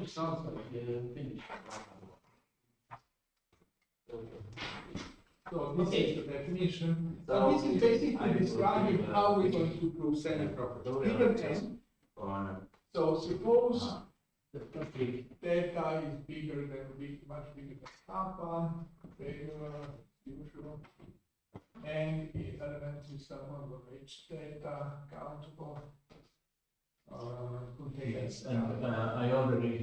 sounds like finished. So this is the definition. So this is basically describing how we're going to prove semi-proper. Given n, so suppose delta is bigger than much bigger than kappa, regular, usual, and the element is someone will reach delta countable. Yes, and I already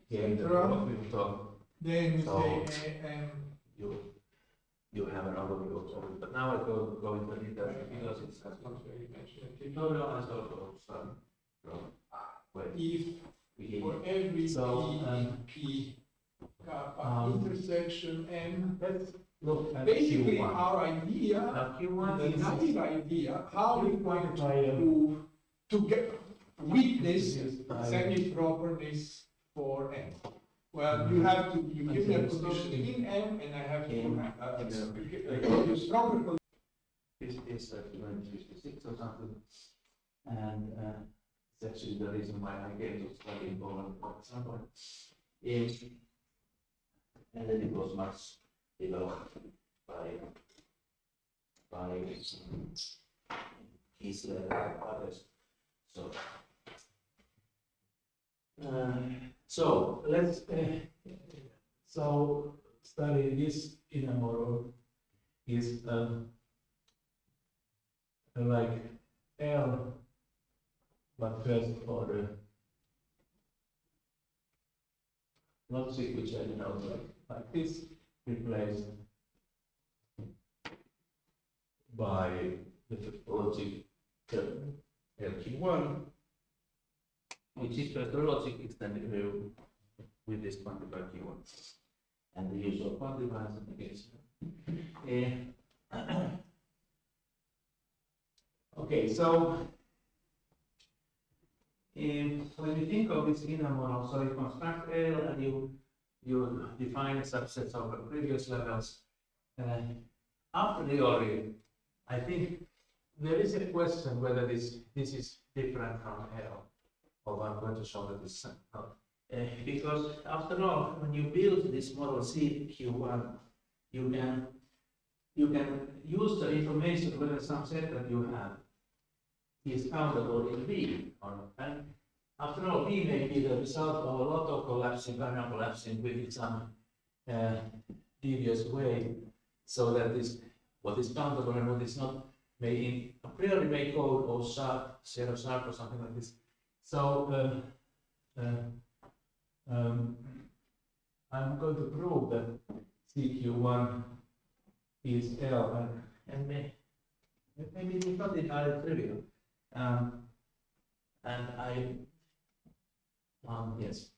gave the what we talk. Then we say and you have an overview of it, but now I go into detail because it's tutorial and also some if for every P kappa intersection n, let's look at basically Q1. our idea, Q1 the is naive idea, how we going to prove to get witness semi-properness for n. Well, you have to give me a condition in n, and I have to give you stronger condition. This is 256 or something, and it's actually the reason why I came to study in Poland for example. And then it was much developed by Kisler and others. So let's study this in a model is like L, but first order logic, which I denote like this, replaced by the logic LQ1, which is first the logic extended with this quantified Q1 and the usual quantifiers and against. Okay, so when you think of this inner model, so you construct L and you define subsets over previous levels. A priori, I think there is a question whether this is different from L, although I'm going to show that this is not. Because after all, when you build this model CQ1, you can use the information whether some set that you have is countable in V or not. And after all, V may be the result of a lot of collapsing, variant collapsing within some devious way, so that this what is countable and what is not may a priori may code or sharp, zero sharp or something like this. So I'm going to prove that CQ1 is L, and maybe it's not entirely trivial. And yes.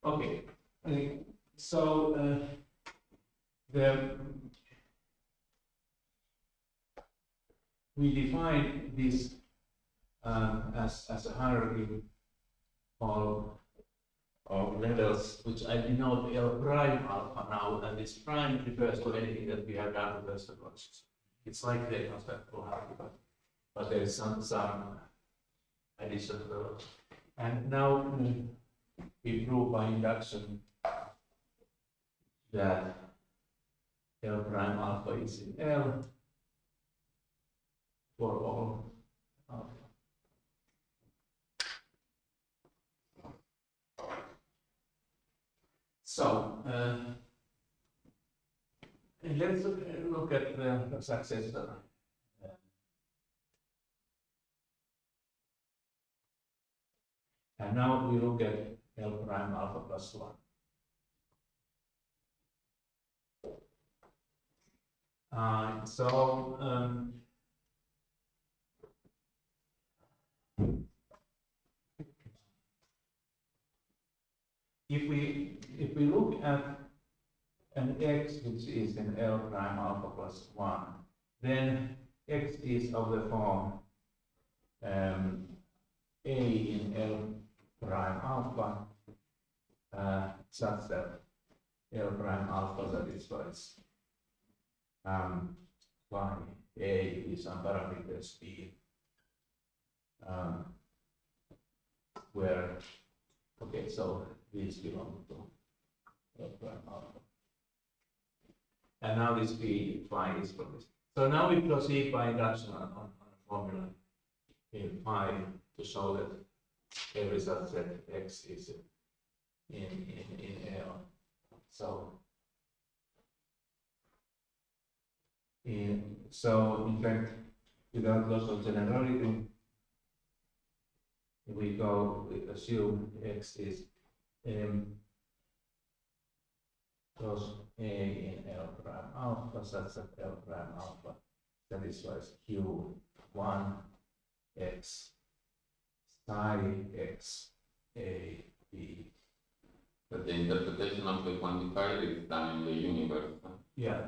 Okay. So we define this as a hierarchy of levels, which I denote L prime alpha now, and this prime refers to anything that we have done with the process. It's like the constructible hierarchy, but there is some addition to those. And now we prove by induction that L prime alpha is in L for all alpha. So let's look at the successor. And now we look at L prime alpha plus 1. If we look at an x which is in L prime alpha plus 1, then x is of the form A in L prime alpha such that L prime alpha satisfies y A is some parameters B where Okay, so these belong to L prime alpha. And now this P phi is from this. So now we proceed by induction on a formula in phi to show that every subset X is in L. So in fact, without loss of generality, we assume X is cos A in L prime alpha such that L prime alpha satisfies Q1 X psi X A B. But the interpretation of the quantifier is done in the universe. Huh? Yeah.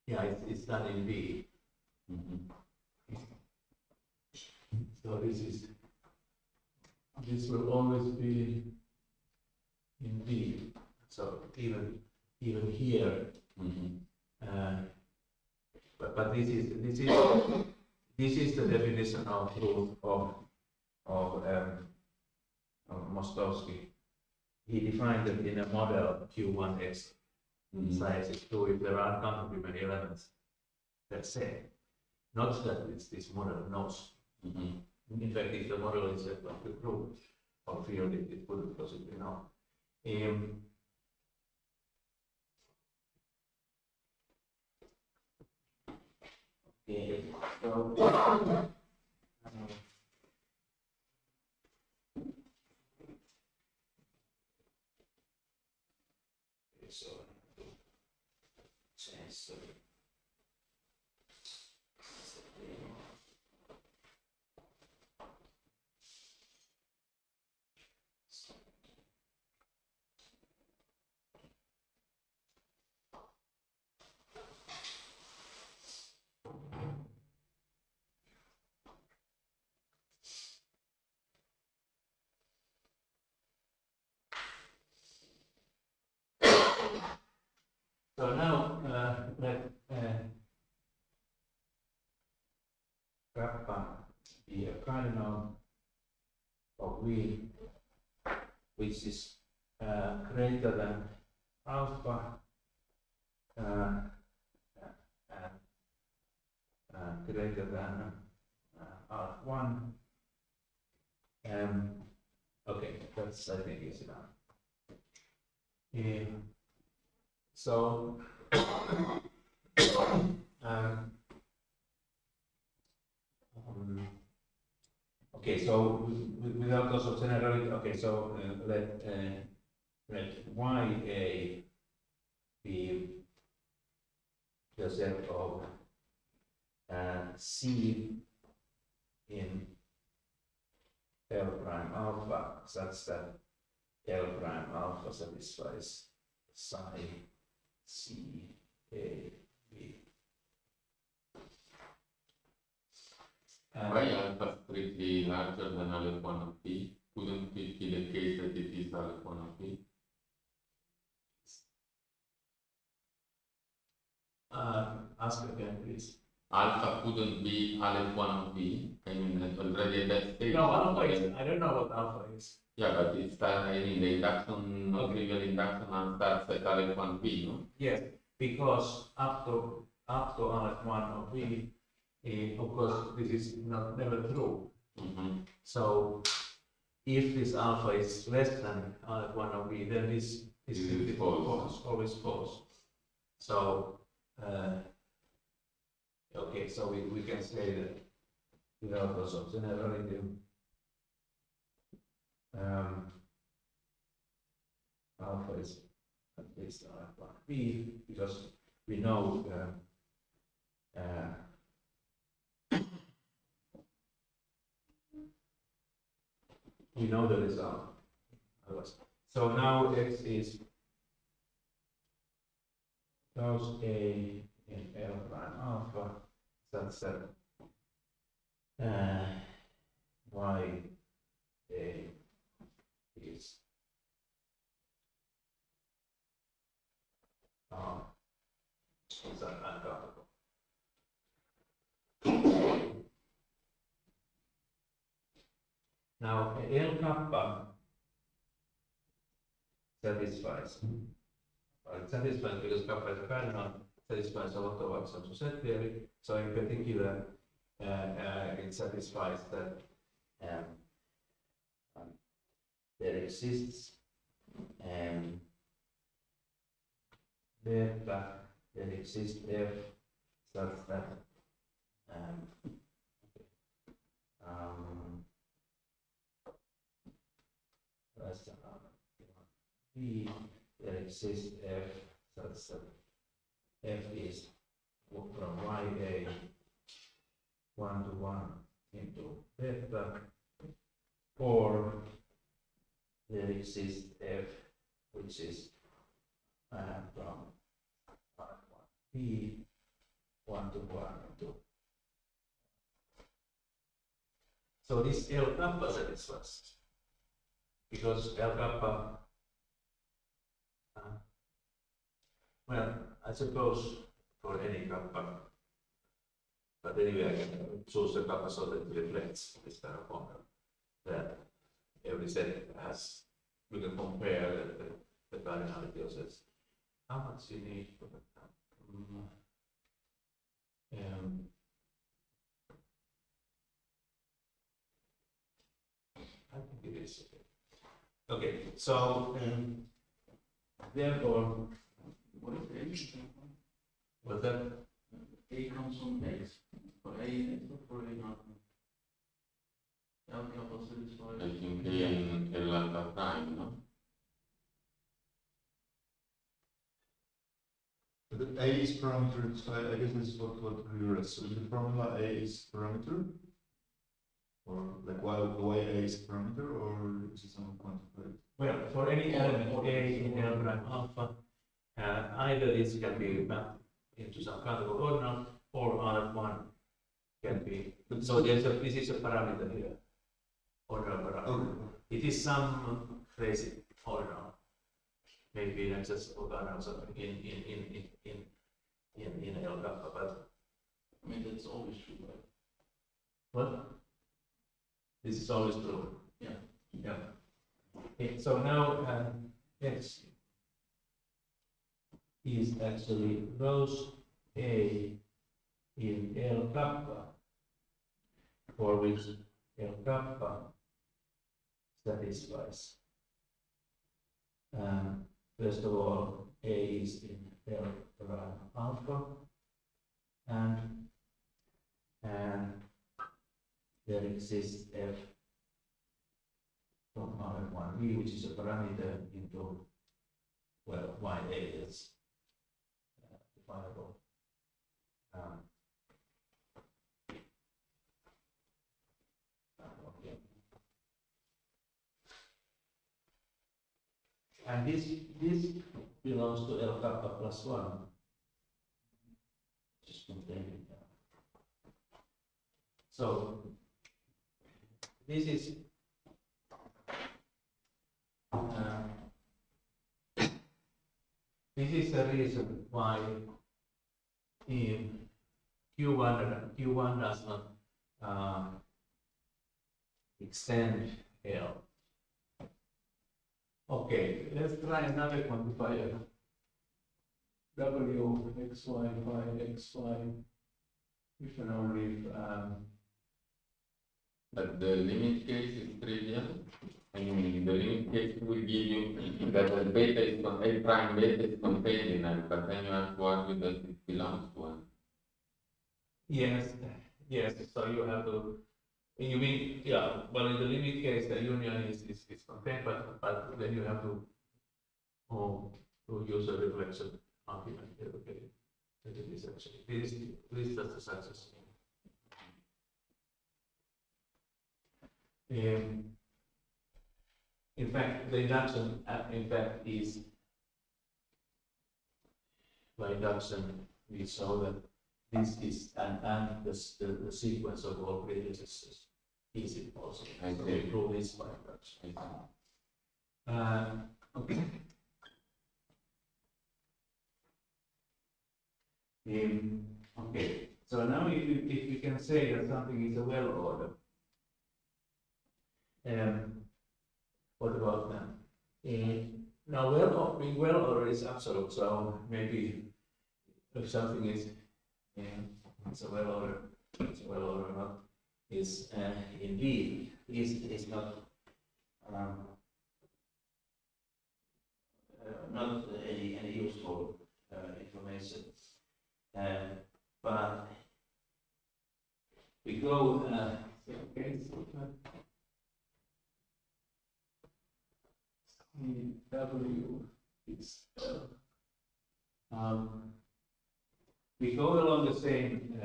Yeah, it's done in B. So this will always be in B. So even here, but this is the definition of proof of Mostovsky. He defined it in a model Q1x size is 2 if there are complement elements per se. Not that this model knows. In fact, if the model is a proof or field, it would possibly know. Okay, so change the So now let kappa be a cardinal of V which is greater than alpha and greater than R1. Okay, that's I think is enough. So okay, so without loss of generality, okay, so let YA be the set of C in L prime alpha such that L prime alpha satisfies psi C A B. Why alpha strictly larger than aleph 1 of P? Couldn't it be the case that it is aleph 1 of P? Ask again, please. Alpha couldn't be aleph 1 of P. I mean, already at that stage. No, alpha is, I don't know what alpha is. Yeah, but it's I mean, the induction, trivial induction starts at aleph 1 P, no? Yes, because up to aleph 1 of V, of course, this is never true. So if this alpha is less than aleph 1 of V, then this is false, always false. So okay, so we can say that without loss of generality, alpha is at least aleph 1 V because we know we know the result. So now X is cos A in L prime alpha such that Y A is uncountable. Now L kappa satisfies. Well, it satisfies because kappa is a cardinal, satisfies a lot of axioms of set theory. So in particular, it satisfies that there exists delta, there exists f such that B, there exists f such that f is from YA 1 to 1 into beta, or there exists f which is from B 1 to 1 into. So this L kappa satisfies because L kappa. Well, I suppose for any kappa, but anyway, I can choose the kappa so that it reflects this kind of formula. That every set has, we can compare the cardinality of sets. How much you need for that? I think it is okay. Okay, so therefore, What is the H? was that A comes from X. For A, X or for A not. L kappa satisfies. I think in L alpha prime, no? But A is parameter, so I guess this is what we read. So the formula A is parameter? Or like why the way A is parameter, or is it some quantified? well, for any element A in L prime alpha, either this can be mapped into some countable ordinal, or R1 can be. So this is a parameter here, ordinal parameter. Okay. It is some crazy ordinal, maybe not just ordinal something in L kappa, but I mean, that's always true, right? what? This is always true. Yeah. Yeah. Okay, so now X is actually rows A in L kappa, for which L kappa satisfies. First of all, A is in L prime alpha, and there exists f from R1B, which is a parameter into, well, YA is definable. Okay. And this belongs to L kappa plus 1, which is contained in there. So this is the reason why in Q1 does not extend L. Okay, let's try another quantifier. W x y phi x y. If and only if But the limit case is trivial. I mean, the limit case will give you that the beta is A prime beta is contained in L, but then you have to argue that it belongs to L. yes, so you have to, you mean, yeah, well, in the limit case, the union is contained, but then you have to use a reflection argument here, okay? That it is actually, this is just a success. In fact, the induction, is by induction, we saw that this is, and the sequence of all previous is easy also. I So see. we prove this by induction. Okay. Okay, so now if you can say that something is a well ordered, what about them? Now, being well order is absolute, so maybe if something is, it's a well order, it's a well order or not, is indeed is not not any useful information. But we go, okay, W is we go along the same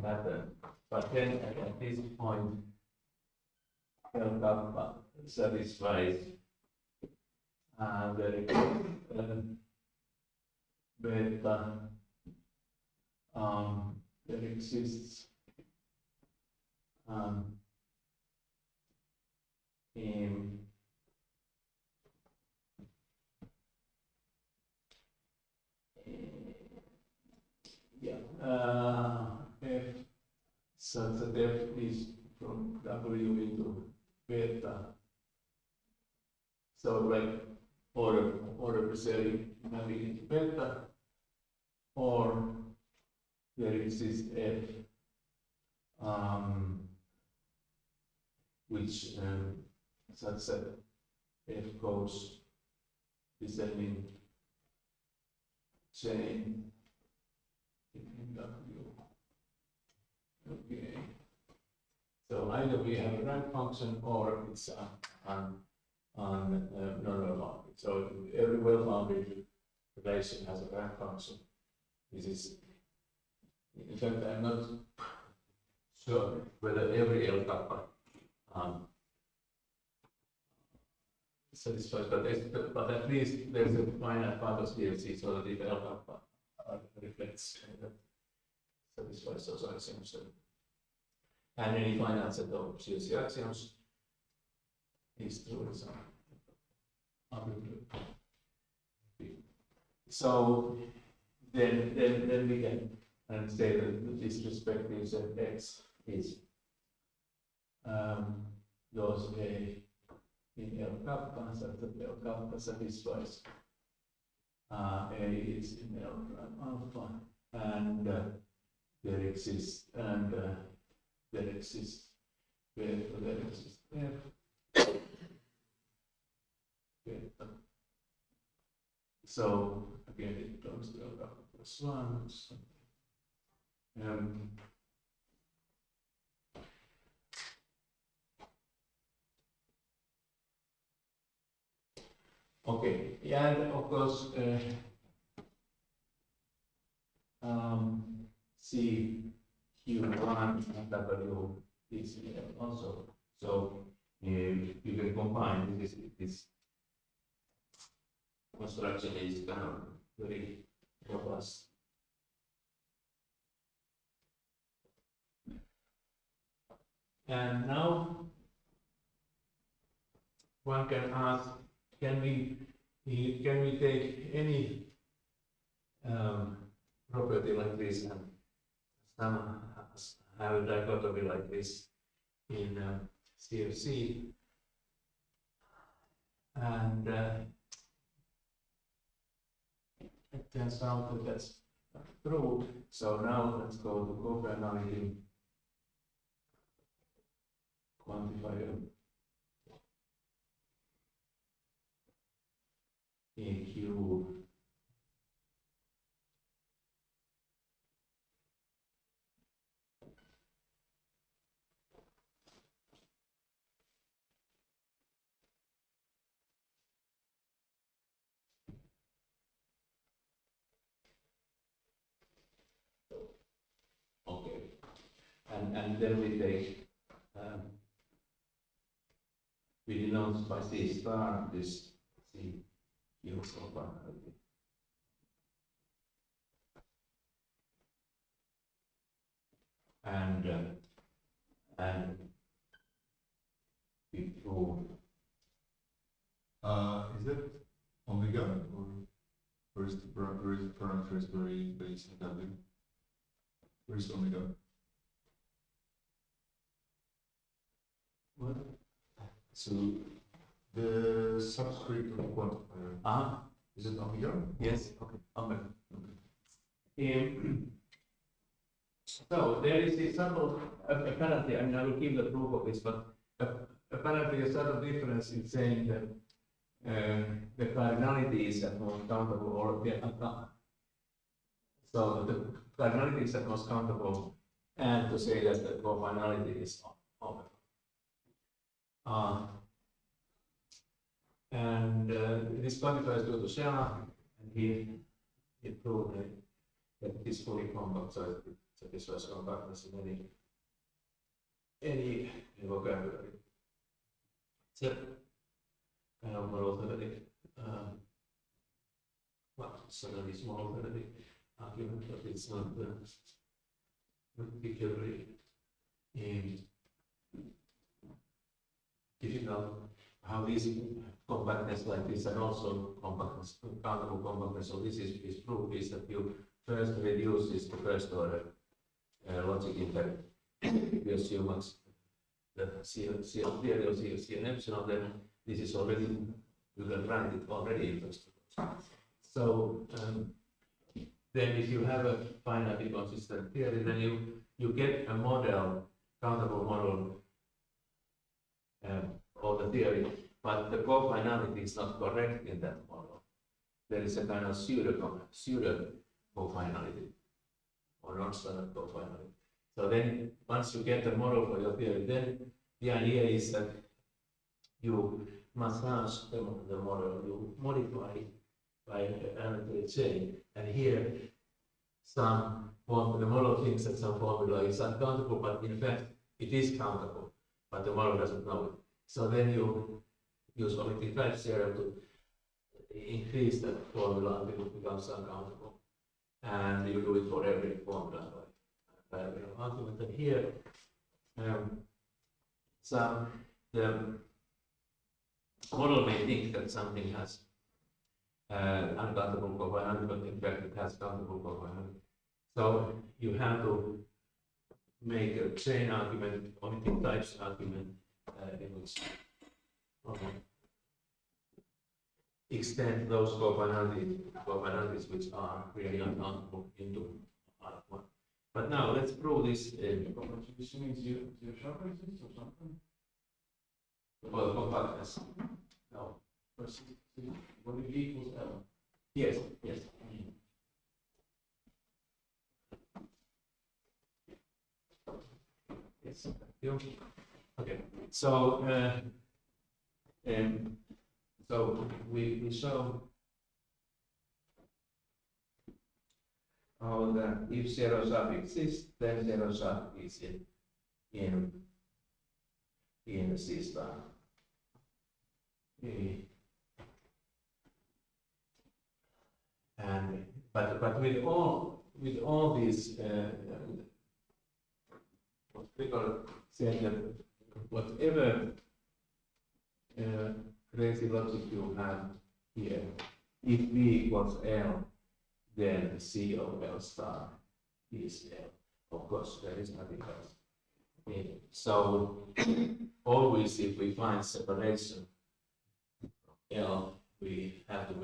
pattern, but then at this point, gamma satisfies the beta that exists in F such that F is from W into beta. So like order preserving mapping into beta, or there exists F which such that F goes descending chain in W. Okay. So either we have a rank function or it's non-bounded. So every well-bounded relation has a rank function. This is, in fact, I'm not sure whether every L kappa satisfies, but at least there's a finite part of DLC, so that if L kappa reflects that satisfies those axioms, and any finite set of CLC axioms is true. So then we can say that this respective set X is goes A in L kappa, so that L kappa satisfies A is in L prime alpha, and there exists F. Beta. So again, it comes to L kappa plus 1. Okay, and of course, C, Q1, and W is also. So you can combine this construction is kind of very robust. And now one can ask, can we take any property like this and have a dichotomy like this in CFC, and it turns out that that's true. So now let's go to copernality quantifier in Q. Okay, and then we take we denote by C star this C Q copernality. And we prove. Is that omega or is the parameters very basic W? Where is omega? What? So The subscript of the quantifier, is it omega? Yes, okay, omega. So there is a subtle, apparently, I mean, I will give the proof of this, but apparently a subtle difference in saying that the cardinality is at most countable or so the cardinality is at most countable and to say that the cofinality is omega. This quantifier is due to Shella, and he proved that it is fully compact, so it satisfies compactness in any vocabulary. It's a kind of more theoretic, well, certainly small theoretic argument, but it's not particularly difficult. How easy compactness like this and also compactness, countable compactness, so this is proof is that you first reduce this to first order logic interval. You assume the theory of C and epsilon, then this is already, you can write it already in first order. So then if you have a finitely consistent theory, then you get a model, countable model of the theory, but the cofinality is not correct in that model. There is a kind of pseudo cofinality or non-standard cofinality. So then once you get the model for your theory, then the idea is that you massage the model, you modify it by an arbitrary chain, and here the model thinks that some formula is uncountable, but in fact it is countable, but the model doesn't know it. So then you use Olympic theorem to increase that formula until it becomes uncountable, and you do it for every formula by argument. And here, the model may think that something has uncountable cofinality, but in fact it has countable cofinality. So you have to make a chain argument, omitting types argument, in which extend those cofinalities which are really uncountable into R1. But now let's prove this. This means you sharp resist or something? Well, compactness. No. What if V equals L? Yes, yes. Yes. Okay. So so we show how that if zero sub exists, then zero sub is in C star. And but with all these what people say that whatever crazy logic you have here, if V equals L, then C of L star is L. Of course, there is nothing else. So always, if we find separation L, we have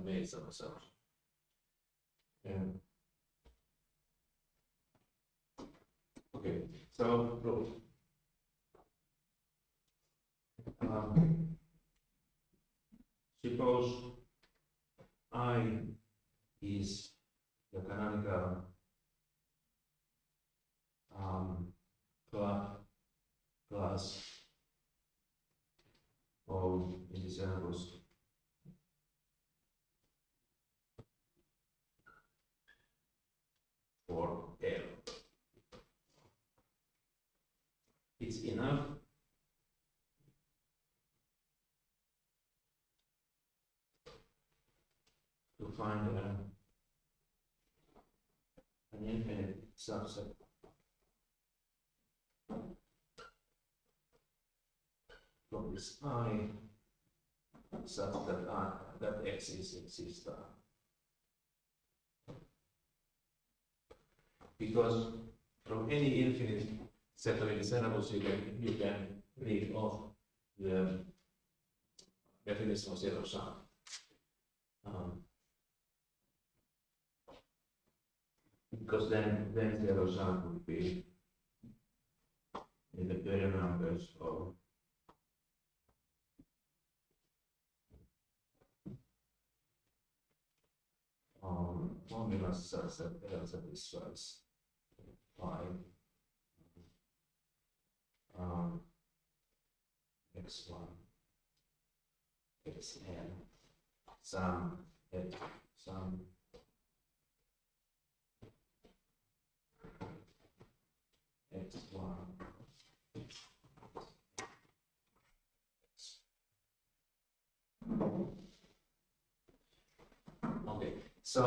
made some assumption. Okay, so proof. Suppose I is the canonical class of indecisibles for L. It's enough to find an infinite subset from this I such that X is in C star. Because from any infinite set of indecisibles you can read off the definition of zero sum. Because then zero sum would be in the better numbers of formulas such that L satisfies five x1 xn sum x sum x1 okay, so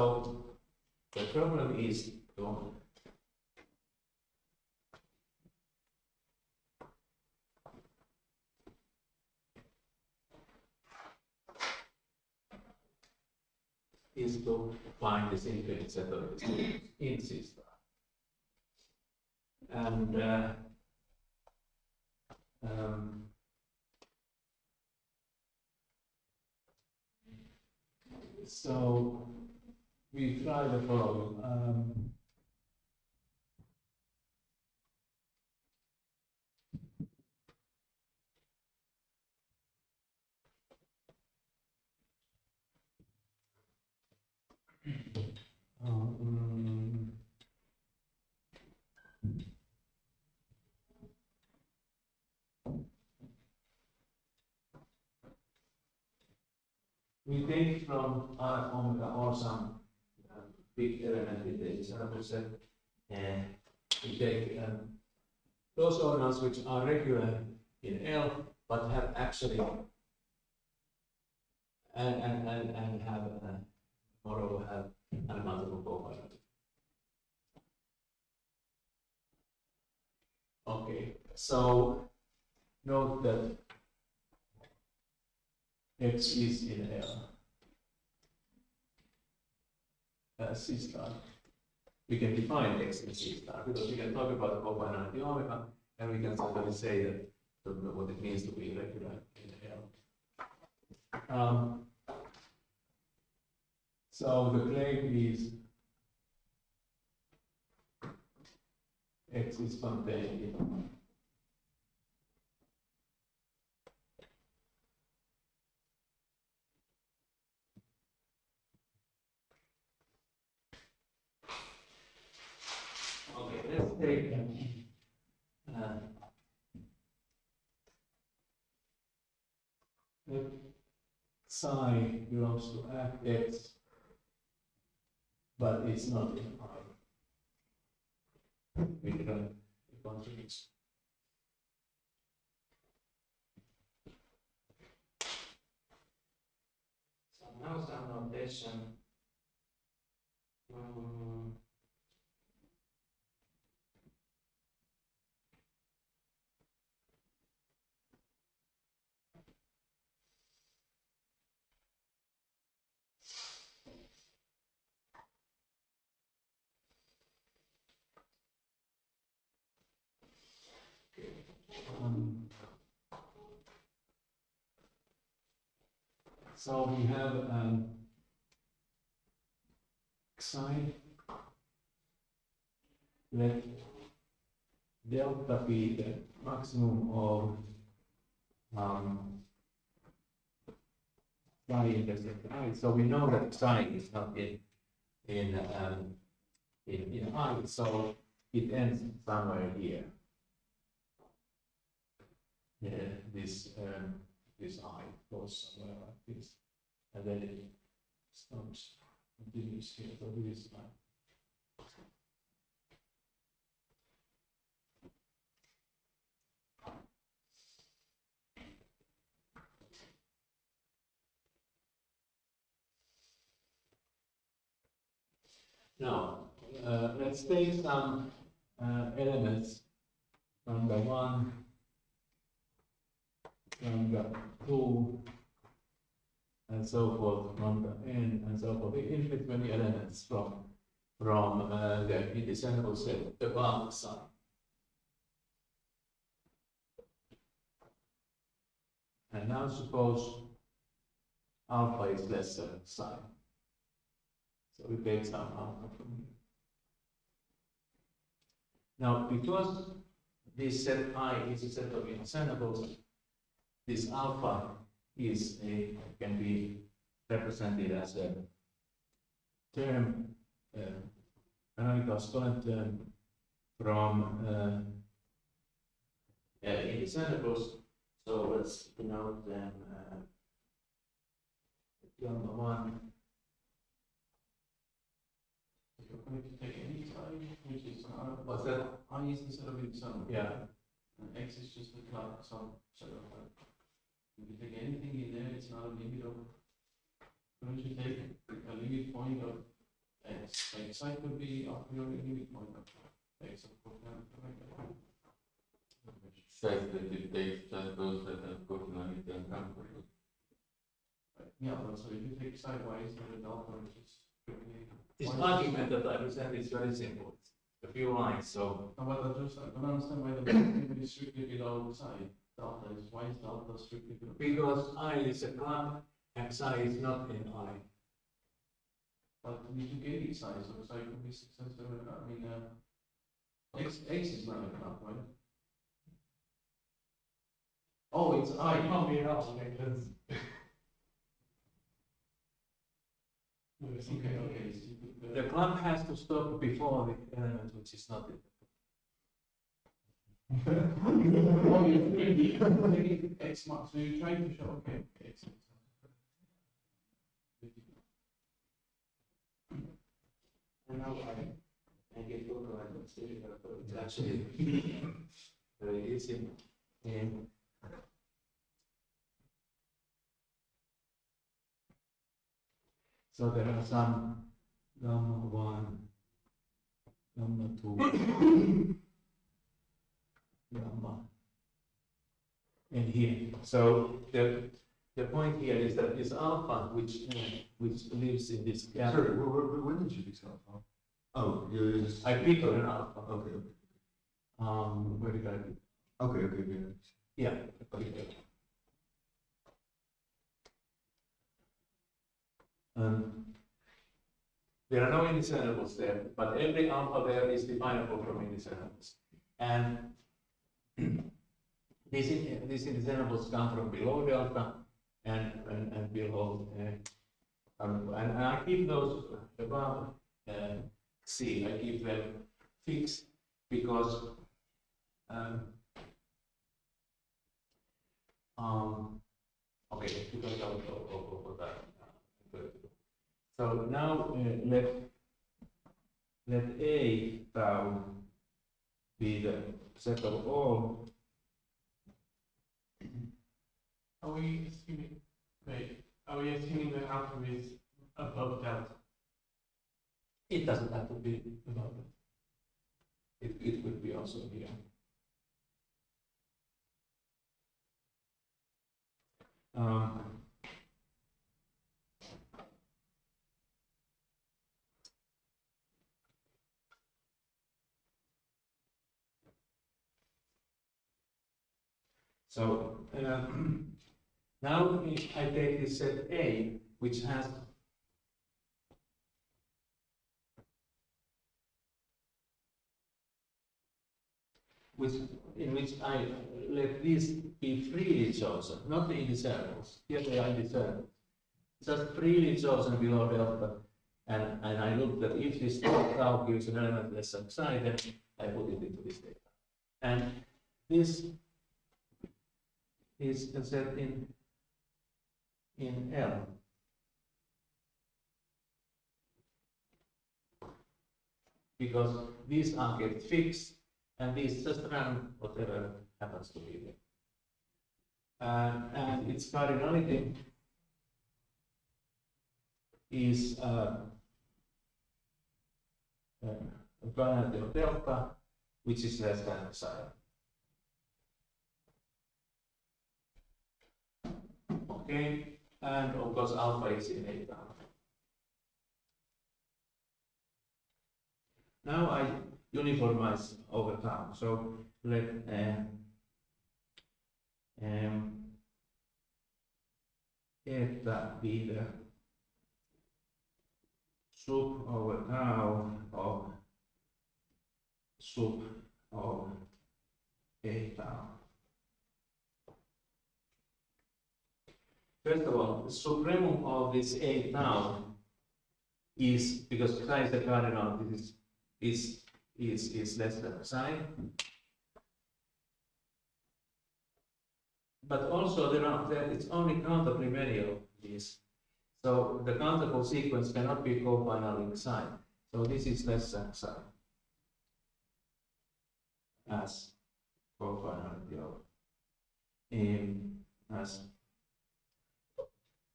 the problem is to find this infinite set of in C star. And so we try the following. We take from R omega or some big element in the sample set, and we take those ordinals which are regular in L but have actually and have moreover have unmultiple copilot. Okay, so note that X is in L. C star. We can define X in C star because we can talk about cofinality omega, and we can certainly say that what it means to be regular in L. So the claim is X is contained in let's take if psi belongs to X, but it's not in I. We can contribute. So now some notation. So we have psi, let delta be the maximum of psi intersect I. So we know that psi is not in I, so it ends somewhere here. Yeah, this I goes somewhere like this, and then it stops, continues here. So this is like. Now, let's take some elements from the 1, from the 2, and so forth, from the n, and so forth. We infinite many elements from the indiscernible set above psi. And now suppose alpha is less psi. So we take some alpha from here. Now, because this set I is a set of indeterminables, this alpha can be represented as a term, canonical Stolen term from indeterminables. So let's denote them gamma 1. You're going to take any side, which is What's that? I is the set of indeterminables. Yeah. And X is just the class, so if you take anything in there, it's not a limit of, don't you take a limit point of X, like psi could be a priori limit point of X, of course, Says that it takes just those that are cardinality and converse. yeah, but so if you take sideways, then the delta is strictly. This argument that I present is very simple. It's a few lines, so No, but I don't understand why the limit is strictly below psi. Delta is, why is delta strictly below? because I is a club and psi is not in I. But we took any size, so psi could be successful, I mean, X is not a club, right? Oh, it's I. can't be enough because. Okay, okay. So you could, The club has to stop before the element which is not in. oh, you're taking X mark, so you're trying to show, okay, X. And now I get Jouko Vaananen stating that it's actually very easy. And so there are some gamma 1, gamma 2, gamma and here. So the point here is that this alpha which lives in this gap. Sorry, when did you pick alpha? Oh, you just. I picked an alpha. Okay, okay. Where did I pick? Okay, okay, okay. Yeah. There are no indeterminables there, but every alpha there is definable from indeterminables. And these indeterminables come from below delta and below, and I keep those above C, I keep them fixed because okay, because of that. So now let A tau be the set of all. Are we assuming, wait, are we assuming that alpha is above delta? It doesn't have to be above it. It could be also here. So now if I take this set A, which has in which I let these be freely chosen, not the indeterminables. Here they are indeterminate. Just freely chosen below delta. And I look that if this tau gives an element less than psi, then I put it into this data. And this is set in L. Because these are get fixed and these just run whatever happens to be there. And its cardinality is cardinality of delta, which is less than psi. Okay, and of course alpha is in A tau. Now I uniformize over tau. So let A eta be the sub over tau of sub of A tau. First of all, the supremum of this A tau is, because psi is the cardinal, this is less than psi. But also it's only countably many of these. So the countable sequence cannot be cofinal in psi. So this is less than psi as cofinality of as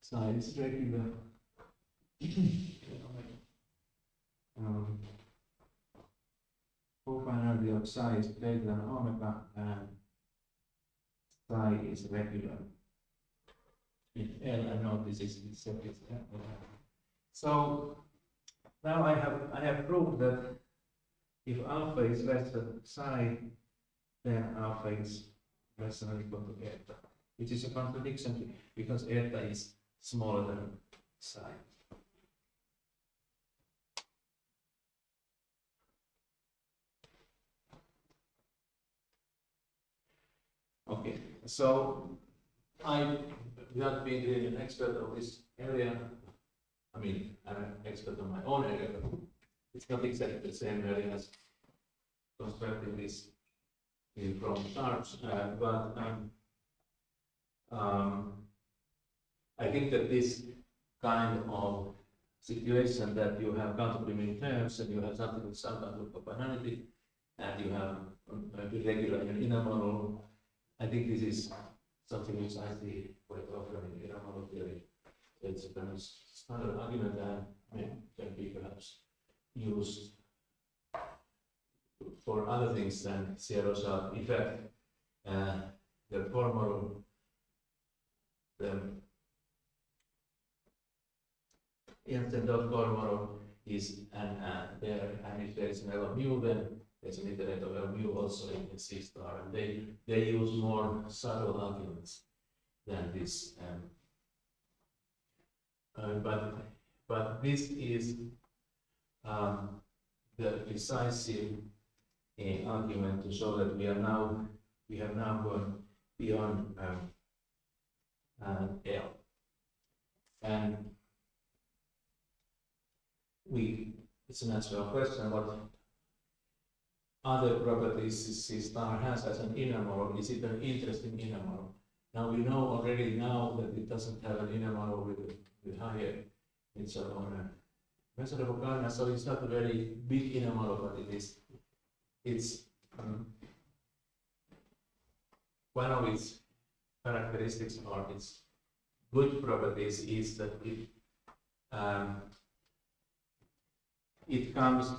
psi is regular. Cofinality of psi is greater than omega and psi is regular. In L, I know this is separate. So now I have proved that if alpha is less than psi, then alpha is less than or equal to eta, which is a contradiction because eta is smaller than psi. Okay, so I, without being really an expert of this area, I mean, I'm an expert on my own area, but it's not exactly the same area as constructing this from charts, but I think that this kind of situation that you have countably many terms and you have something with some kind of cofinality and you have a regular inner model, I think this is something which I see quite often in inner model theory. It's a kind of standard argument that can be perhaps used for other things than zero sum. In fact, the core model, the instant dot core model is there, and if there is an L of mu, then there's an iterate of L mu also in C star, and they use more subtle arguments than this. But this is the decisive argument to show that we have now gone beyond L, and it's a natural question: what other properties C star has as an inner model? Is it an interesting inner model? Now we know already now that it doesn't have an inner model with higher it's on a measurable cardinal, so it's not a very big inner model, but it's one of its characteristics or its good properties is that it comes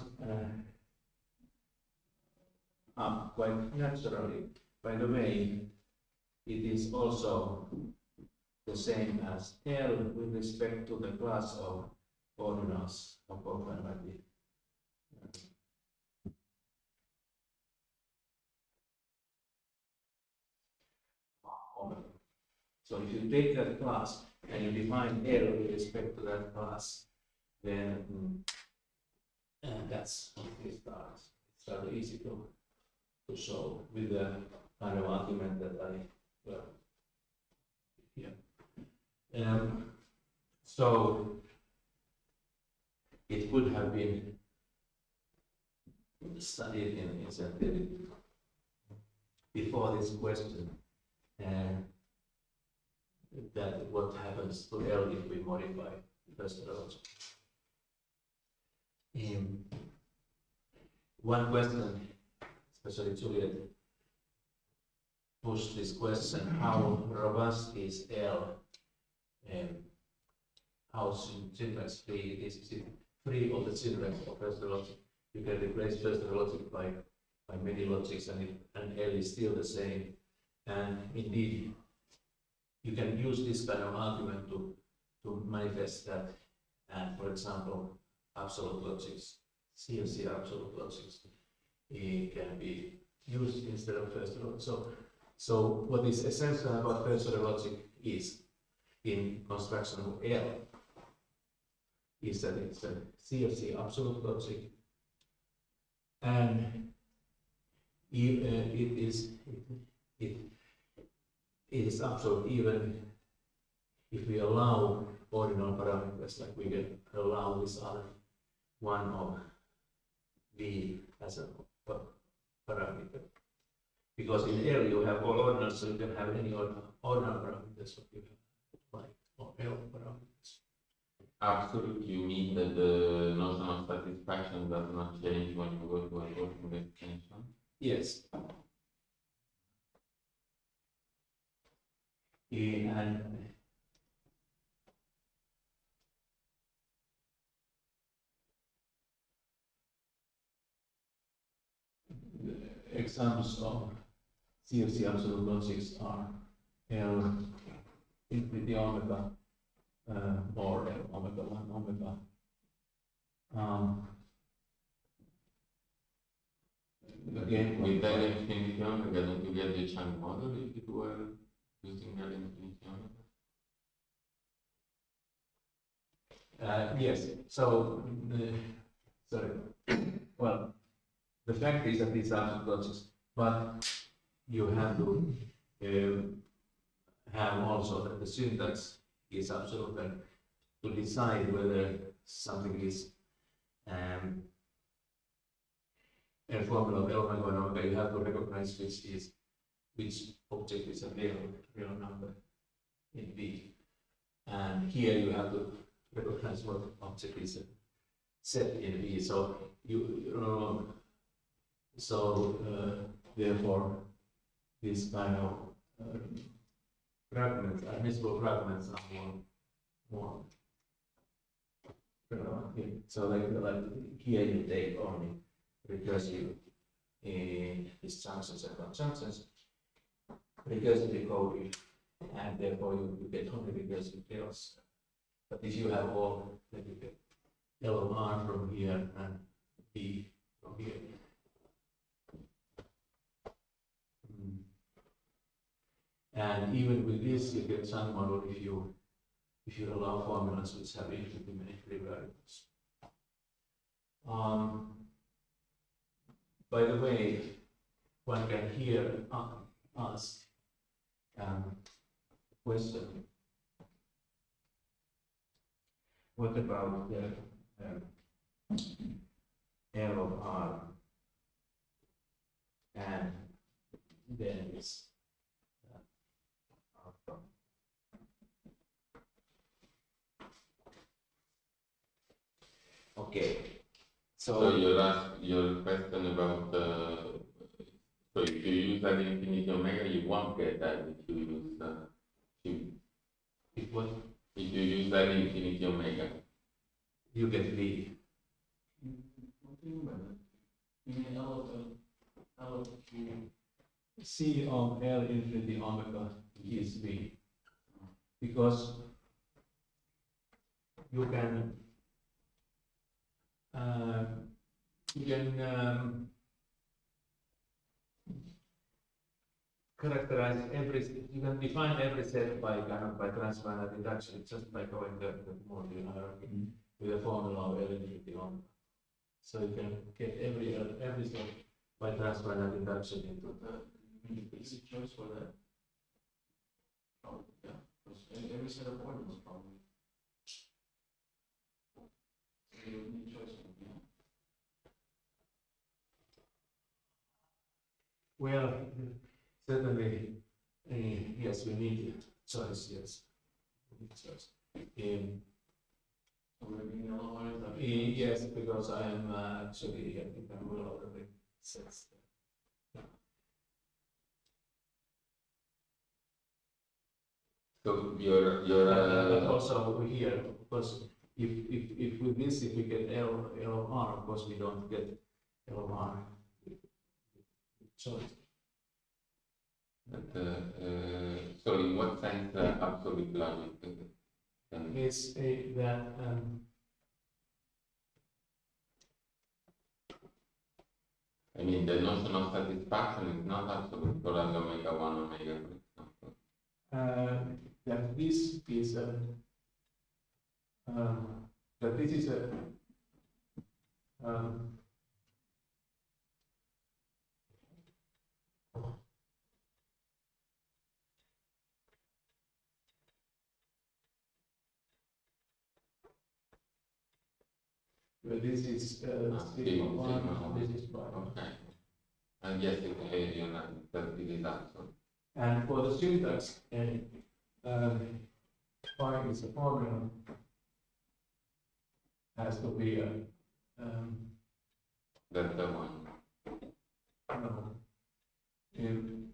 up quite naturally. By the way, it is also the same as L with respect to the class of ordinals of cofinality. So if you take that class and you define L with respect to that class, then that's how it starts. It's rather easy to show with the kind of argument that so it could have been studied in set theory before this question, that what happens to L if we modify the first relation. One question, especially Juliet, pushed this question: how robust is L? How syntax free is it? Free of the syntax of first logic. You can replace first logic by many logics, and L is still the same. And indeed, you can use this kind of argument to manifest that. And for example, absolute logics, CFC absolute logics, can be used instead of first order logic. So what is essential about first order logic is in construction of L is that it's a CFC absolute logic, and it is absolute even if we allow ordinal parameters, like we can allow this other one of V as a parameter. Because in L you have all ordinals, so you can have any ordinal parameters that you have, like, or L parameters. Absolute, you mean that the notion of satisfaction does not change when you go to a working extension? Yes. And the examples of CFC absolute logics are L infinity omega or L omega 1 omega. Again, With L infinity omega, don't you get the Chang model if you were using L infinity omega? yes, so, sorry, well, the fact is that these are logics, but you have to have also that the syntax is absolute, and to decide whether something is a formula of L omega and omega, you have to recognize which object is a real number in V. And here you have to recognize what object is a set in V. So therefore, this kind of fragments, admissible fragments are more relevant here. So like here you take only recursive disjunctions and conjunctions, recursively coded, and therefore you get only recursive L's. But if you have all, then you get L of R from here and B from here. And even with this, you get some model if you allow formulas which have infinitely many free variables. By the way, one can here ask question: what about the L of R and then this outcome? Okay, So your question about so if you use that infinity omega, you won't get that if you use if what if you use that infinity omega. you get V. What do you mean by that? You mean L of Q? C of L infinity omega is V, because you can characterize you can define every set by transfinite induction just by going the Mordian hierarchy with a formula of L infinity omega. So you can get every set by transfinite induction into the Easy choice for that. Oh, yeah, because every set of ordinals probably. So you need choice, yeah. Well, certainly, yes, we need choice, yes. We need choice. So we're being LOR that. Yes, because I am actually, I think I'm well already sets. So But also over here, of course, if with this, if we get L of R, of course, we don't get L of R with choice. But, so in what sense absolute logic? It's that I mean, the notion of satisfaction is not absolute for L omega 1 omega, for example. that this is a that this is a um, this is sigma one, this is pi. Okay. And yes, it's area and that it is also. And for the syntax, pi is a formula, has to be a That's the one. no, in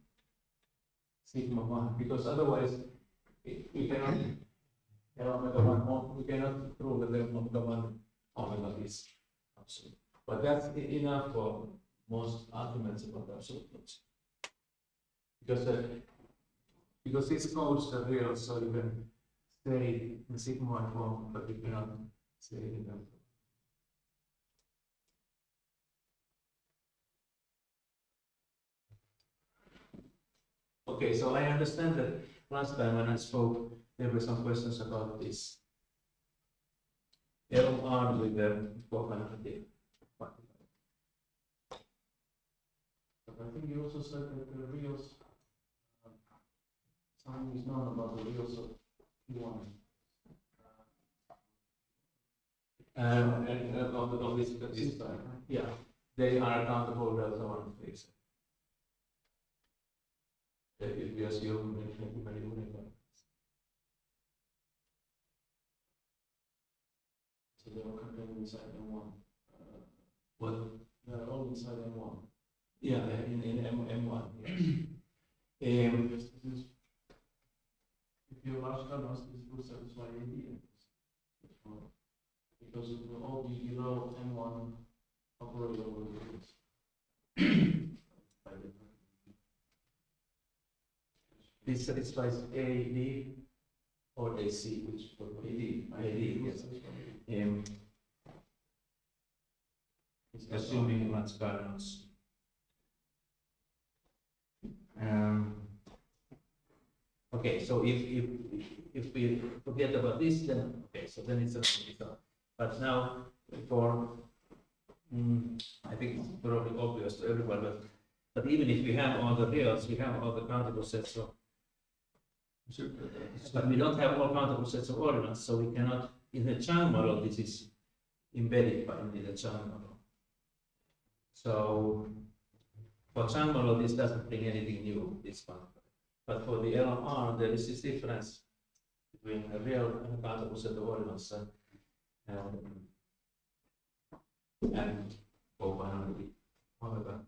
sigma one, because otherwise we cannot omega one, we cannot prove that the omega one omega is absolute. But that's enough for most arguments about absolutes. Because these codes are real, so you can say in sigma one form, but you cannot say it in them. Okay, so I understand that last time when I spoke, there were some questions about this LR with the cooperative. But I think you also said that the reals, something is known about the reals of P1. And of this time, yeah, they are accountable delta one phase. If you assume many uniform. So they are contained inside M1. What? They are all inside M1. Yeah, in M1, yes. Yes, this is, if you have large kernels, this will satisfy AD. Because it will all be below M1 operator over the reals. This satisfies AD or AC, which for AD, yes. Assuming it runs kernels. Okay, so if we forget about this, then okay, so then it's a but now for I think it's probably obvious to everyone, but even if we have all the reals, we have all the countable sets of but we don't have all countable sets of ordinals, so we cannot in the Chang model this is embedded by in the Chang model. So for Chang model this doesn't bring anything new, this one. But for the LMR, there is this difference between a real and a countable set of ordinals and finally, however,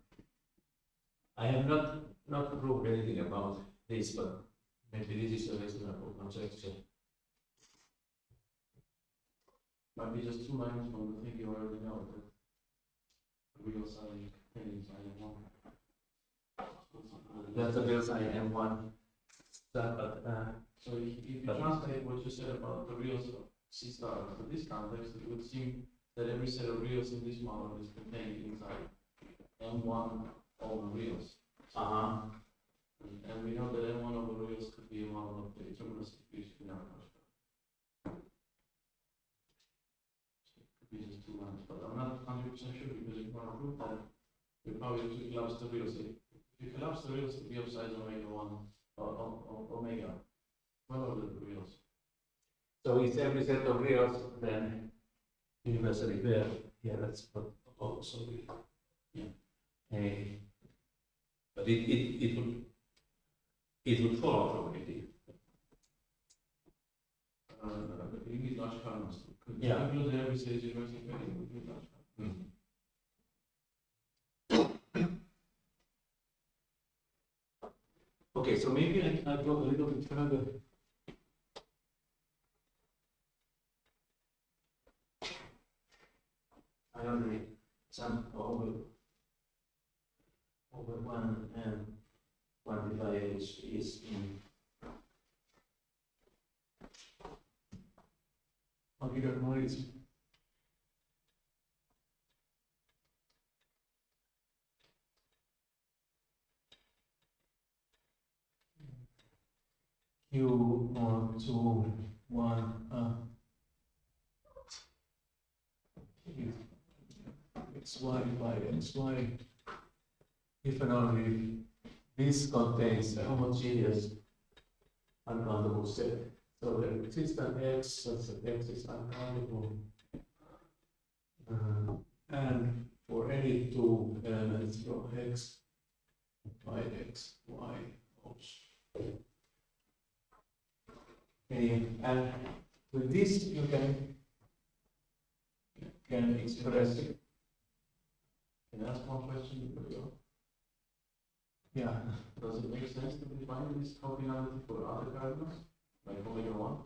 I have not proved anything about this, but maybe this is a reasonable conjecture. Might be just 2 lines from the thing you already know that the real side contains M1. That's a real side M1. But, So if you translate what you said about the reals of C star to this context, it would seem that every set of reals in this model is contained inside M1 over reals. And we know that M1 over reals could be a model of the terminus distribution in our construct. So it could be just 2 lines, but I'm not 100% sure because if you want to prove that, you probably have to collapse the reals. If you collapse the reals to be upside omega 1 or omega, what are the reals? so is every set of reals then universally fair? Yeah, that's what also we. But it would follow from it. You need large kernels. Could Yeah. include every stage universally fair, you need large kernels. Okay, so maybe I go a little bit further. I already some over 1 and quantify which is in. Okay, got noise. you want to xy by xy if and only if this contains a homogeneous uncountable set. So there exists an x such that x is uncountable. And for any two elements from x by x, y, oops. Okay, and with this you can express. Can I ask one question before you go? Yeah. Does it make sense to define this cardinality for other cardinals, like omega one?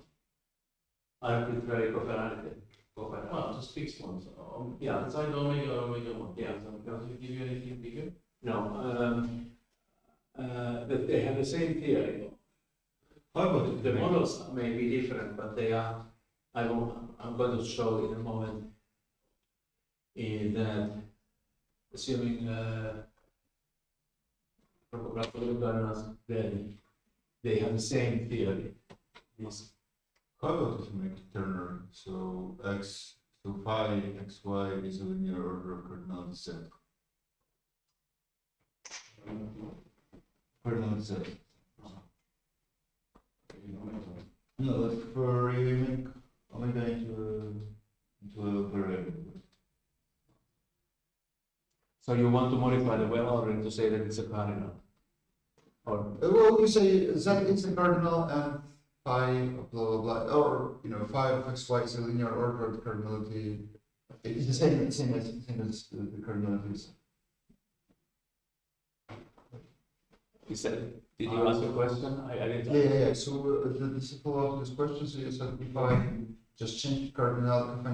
Arbitrary copernality. Well, just fixed ones. Yeah. Outside omega or omega one. Yeah. So does it give you anything bigger? No, that they have the same theory. How about The models may be different, but they are. I'm going to show in a moment. In that, assuming topographical cardinals, then they have the same theory. Yes. How about if you make it ternary? So phi xy is a linear order of cardinality set. Cardinality set. No, like for you make omega into a variable. So you want to modify the well order to say that it's a cardinal? Or Well, we say z is a cardinal and phi blah blah blah, or phi of xy is a linear order of cardinality. It's the same as the cardinalities. he said, did you ask a question? I didn't. Yeah. So this is follow up to this question. So you said if I just change cardinality of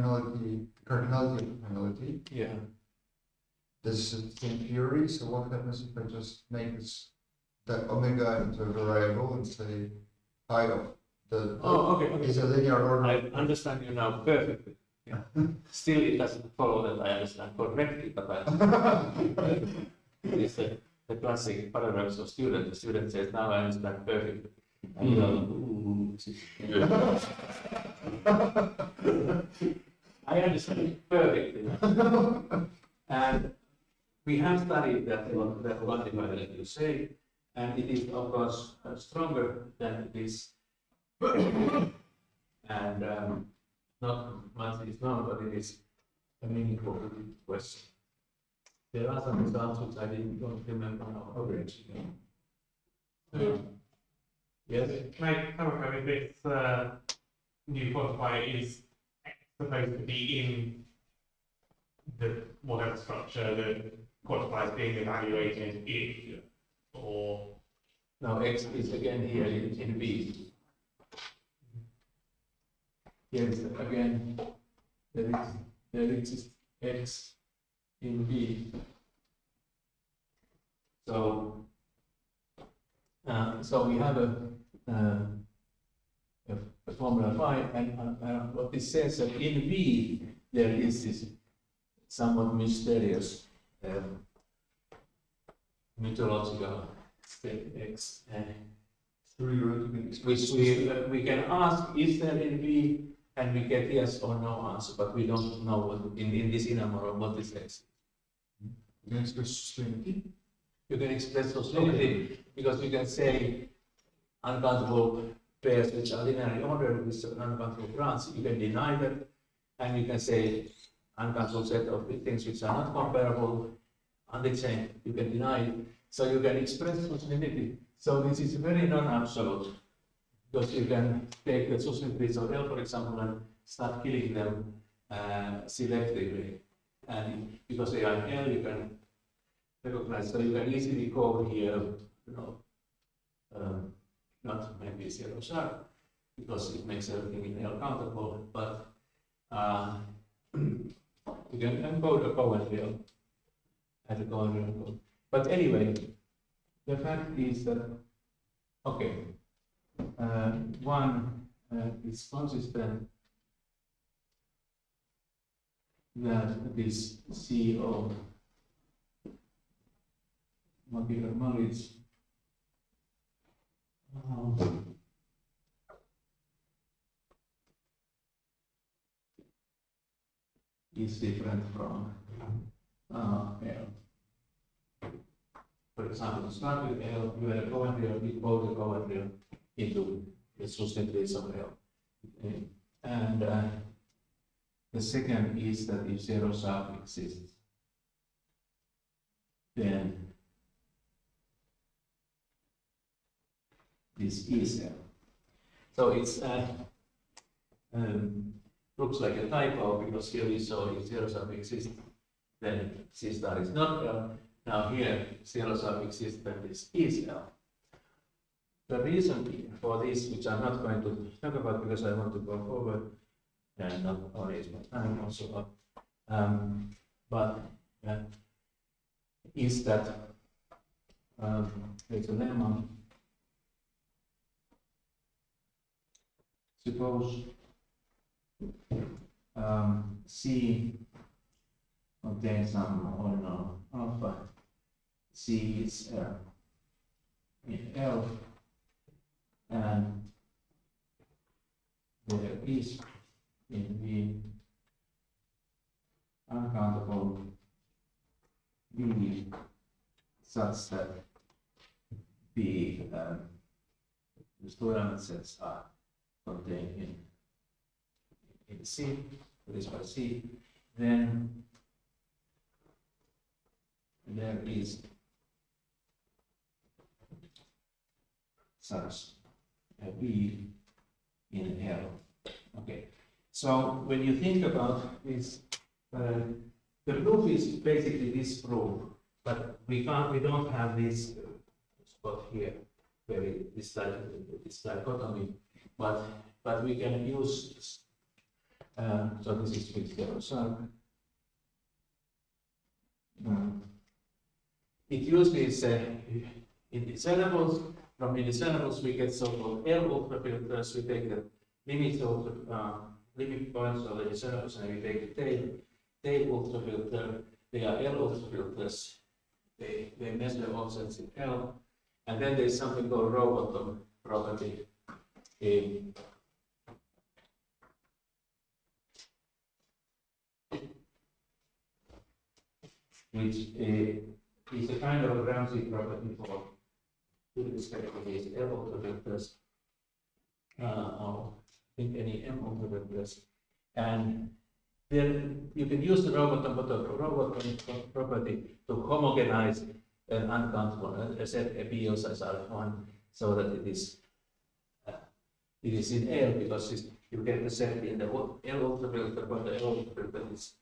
cardinality, Yeah. this is the same theory. So what happens if I just make that omega into a variable and say phi of the Okay. is a linear order. I understand you now perfectly. Yeah. Still, it doesn't follow that I understand correctly, but it's the classic paradox of student. The student says, "Now I understand perfectly." And you go, I understand it perfectly. And we have studied that quantifier that you say, and it is of course stronger than this. And not much is known, but it is a meaningful question. There are some results which I don't remember now. Yes. Make clarify this new quantifier is supposed to be in the whatever structure the quantifier is being evaluated in, or Now x is again here in B. Here is again there exists x in B. So we have a formula phi, and what this says that in V there is this somewhat mysterious mythological state x, which we can ask, is there in V, and we get yes or no answer, but we don't know what in this inner model what is x. You can express sustainability. You can express society because you can say uncountable pairs which are linearly ordered with uncountable branches. You can deny that, and you can say uncountable set of things which are not comparable, undefined. You can deny it. So you can express society. So this is very non-absolute because you can take the societies of L, for example, and start killing them selectively. And because they are L, you can recognize. So you can easily code here, not maybe zero sharp, because it makes everything in L countable, but you can encode a Cohen L and a Cohen code. But anyway, the fact is that, okay, one is consistent that this C of molecular knowledge is different from L. For example, to start with L, you had a Cohen real, you call the Cohen real into the substitutes of L. Okay. And the second is that if zero sub exists, then this is L. So it's looks like a typo because here we saw if zero sub exists, then C star is not L. Now here zero sub exists, then this is L. The reason for this, which I'm not going to talk about because I want to go forward and not only is my time also up, but is that there's a lemma. Suppose C contains some ordinal alpha. C is in L, and there is in V uncountable V such that the two-element sets are contained in C, this by C, then there is such a V in L. Okay, so when you think about this, the proof is basically this proof, but we don't have this spot here where this dichotomy, but we can use. So this is with zero sub. It uses indiscernibles. From indiscernibles we get so-called L ultrafilters. We take the limit limit points of the indiscernibles and we take the tail ultrafilter. They are L ultrafilters. They measure offsets in L, and then there's something called row bottom property. Which is a kind of Ramsey property for with respect to these L ultrafilters, or I think any M ultrafilters, and then you can use the row bottom property to homogenize an uncountable a set a B of size R1 so that it is in L because you get the set in the L ultrafilter, but the L ultrafilter is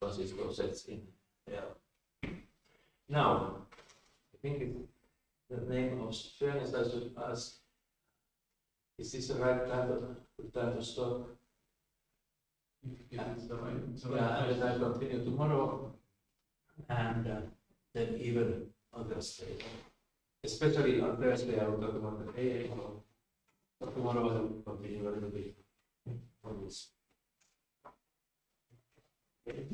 consists of sets in L. Now, I think the name of fairness I should ask, is this the right time to stop? If it's the right, it's the Yeah, right and then I continue tomorrow, and then even on Thursday. Especially on Thursday, I will talk about the AA model. But tomorrow I will continue a little bit on this. Okay.